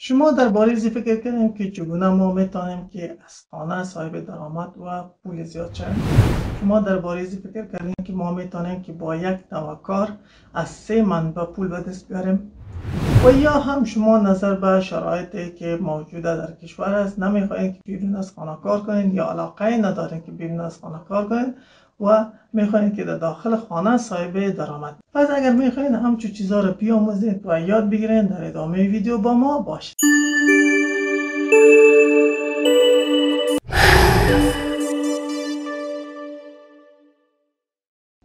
شما درباره این فکر کردیم که چگونه ما میتونیم که از خانه صاحب درآمد و پول زیاد شویم. شما درباره این فکر کردیم که ما میتونیم که با یک نوع کار از 3 منبع پول به دست بیاریم، و یا هم شما نظر به شرایطی که موجوده در کشور است نمیخواین که بیرون از خانه کار کنین یا علاقه ندارین که بیرون از خانه کار کنین و میخواین که در داخل خانه صاحب درآمد. پس اگر میخواین همچون چیزا رو بیاموزید و یاد بگیرین، در ادامه ویدیو با ما باشید.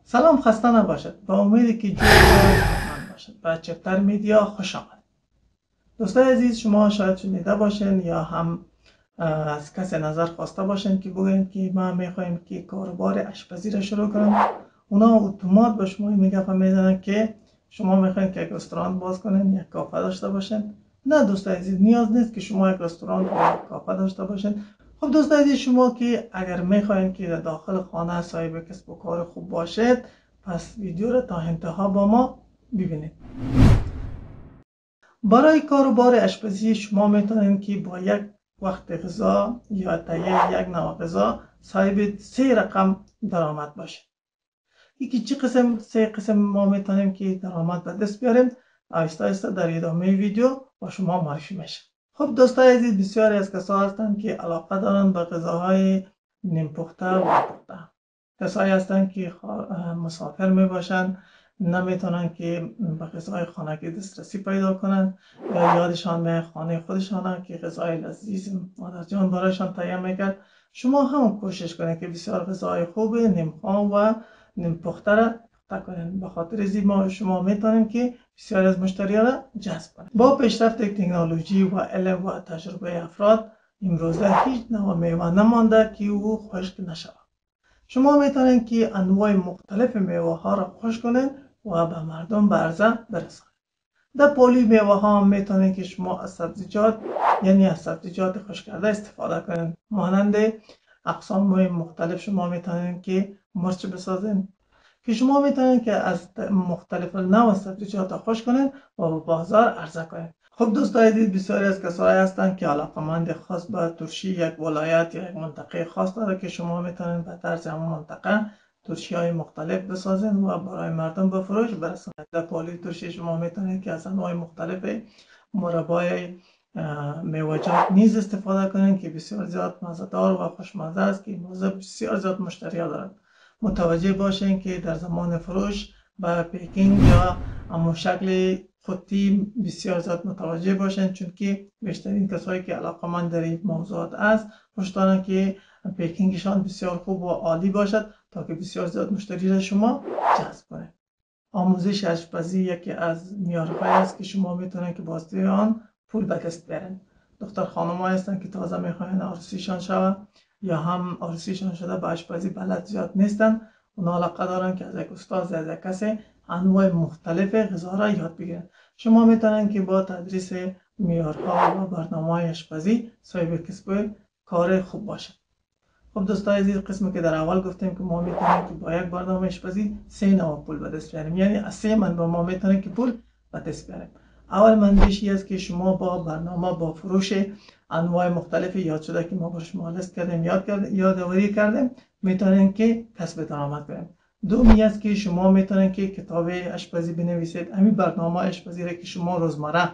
سلام، خسته نباشد. با امیدی که جور من باشد. به چپتر میدیا خوش آمد. دوستای عزیز، شما شاید شنیده باشین یا هم از کسی نظر خواسته باشین که بگوین که ما میخوایم که کاروبار آشپزی را شروع کنیم. اونا اتومات به شما میگه میزنن که شما میخواین که یک رستوران باز کنین، یک کافه داشته باشین. نه دوستای عزیز، نیاز نیست که شما یک رستوران یا کافه داشته باشین. خب دوستای عزیز، شما که اگر میخواین که در داخل خانه صاحب کسب و کار خوب باشید، پس ویدیو را تا انتها با ما ببینید. برای کاروبار آشپزی شما میتونید که با یک وقت غذا یا تهیه یک نوع غذا صاحب 3 رقم درآمد باشید. یکی چه قسم 3 قسم ما میتونیم که درآمد به دست بیاریم، آهسته آهسته در ادامه ویدیو با شما معرفی میشه. خب دوستای عزیز، بسیاری از کسا هستند که علاقه دارند به غذاهای نیم پخته و پخته. کسایی هستند که مسافر می باشند، نمیتونن که به غذای خانگی دسترسی پیدا کنن یا یادشان به خانه خودشان که غذای لذیذ مادر جان برایشان تهیه میکرد. شما هم کوشش کنید که بسیار غذای خوب نیم خام و نیم پخته را پخته کنید. به خاطر زیما شما میتونید که بسیار از مشتریان را جذب کنید. با پیشرفت تکنولوژی و علم و تجربه افراد، امروزه هیچ نوع میوه نمانده که او خشک نشود. شما میتونید که انواع مختلف میوه ها را خشک کنید و به مردم به عرضه برسانید. در پولی میوه ها هم میتونید که شما از سبزیجات، یعنی از سبزیجات خشک کرده استفاده کنید. مانند اقسام مختلف شما میتونید که مرچ بسازید که شما میتونید که از مختلف نوع سبزیجات خشک کنید و به بازار عرضه کنید. خب دوستای عزیز، بسیاری از کسایی هستند که علاقمند خاص به ترشی یک ولایت یا یک منطقه خاص داره که شما میتونید به طرز همون منطقه ترشی های مختلف بسازید و برای مردم به فروش برسانید. در پالی ترشی شما میتونید که از انواع مختلف مربای میوه‌جات نیز استفاده کنید که بسیار زیاد مزه‌دار و خوشمزه است که امروزه بسیار زیاد مشتری ها دارد. متوجه باشین که در زمان فروش به پیکینگ یا اما شکل خطی بسیار زیاد متوجه باشین، چون که بیشترین کسایی که علاقمند در این موضوعات است خوش دارن که پیکینگشان بسیار خوب و عالی باشد تا که بسیار زیاد مشتری را شما جذب کنه. آموزش آشپزی یکی از معیارهایی است که شما میتونید که واسطه آن پول به دست بیارین. دختر خانم‌ها هستن که تازه میخواین عروسیشان شود یا هم عروسیشان شده به آشپزی بلد زیاد نیستن، اونا علاقه دارن که از یک استاد از یک کسی انواع مختلف غذا را یاد بگیرن. شما میتونید که با تدریس معیارها و برنامه‌های آشپزی صاحب کسب کار خوب باشید. خب دوستای عزیز، قسمی که در اول گفتیم که ما میتونیم که با یک برنامه آشپزی 3 نوع پول به دست بیاریم، یعنی از 3 منبع ما میتونیم که پول به دست بیاریم. اول منبعی است که شما با برنامه با فروش انواع مختلف یاد شده که ما با شما لیست کردیم یادآوری کردیم میتونیم که کسب درآمد کنیم. دومی است که شما میتونید که کتاب آشپزی بنویسید. همین برنامه آشپزی را که شما روزمره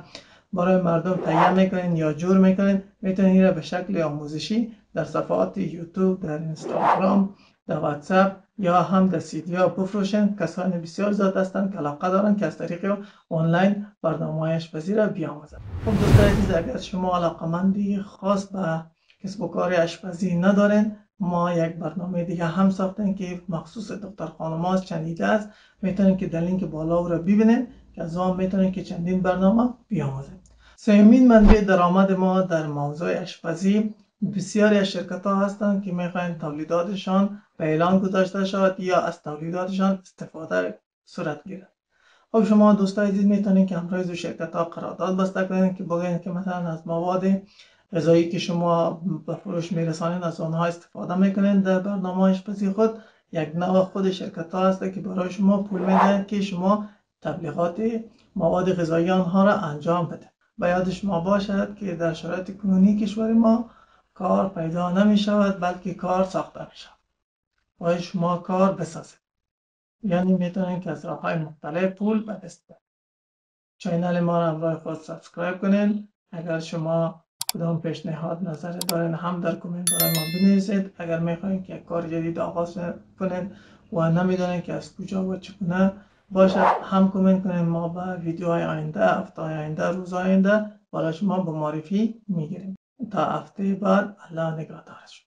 برای مردم تهیه میکنین یا جور میکنین، میتونید این را به شکل آموزشی در صفحات یوتیوب، در اینستاگرام، در واتساپ یا هم در سیدی ها بفروشن. کسانی بسیار زیاد هستند که علاقه دارن که از طریق آنلاین برنامه آشپزی را بیاموزند. خب دوستان عزیز، اگر شما علاقمندی خاص به کسب و کار آشپزی ندارین، ما یک برنامه دیگه هم ساختیم که مخصوص دختر خانم‌ها چندیده است. میتونید که در لینک بالا او را ببینید که از آن میتونید که چندین برنامه بیاموزید. سومین منبع درآمد ما در موضوع آشپزی، بسیاری از شرکت ها هستند که میخواین تولیداتشان به اعلان گذاشته شود یا از تولیداتشان استفاده صورت گیرد. خب شما دوستای عزیز میتونید که همراه از شرکت ها قرارداد بسته کنید که بگویید که مثلا از مواد غذایی که شما به فروش میرسانید از آنها استفاده میکنید. در برنامه آشپزی خود یک نوع خود شرکت ها هست که برای شما پول میدهند که شما تبلیغات مواد غذایی آنها را انجام بده. به یاد شما باشد که در شرایط کنونی کشور ما کار پیدا نمی شود، بلکه کار ساخته می شود. باید شما کار بسازید، یعنی میتونید که از راه های مختلف پول به دست بیارید. چینل ما را همراه خود سابسکرایب کنین. اگر شما کدام پیشنهاد نظر دارین هم در کامنت برای ما بنویسید. اگر میخواین که یک کار جدید آغاز کنین و نمیدونین که از کجا و چگونه باشد هم کامنت کنین. ما به ویدیوهای آینده، هفته‌های آینده، روزهای آینده برای شما به معرفی میگیریم. تا هفته بعد، الله نگهدارتون.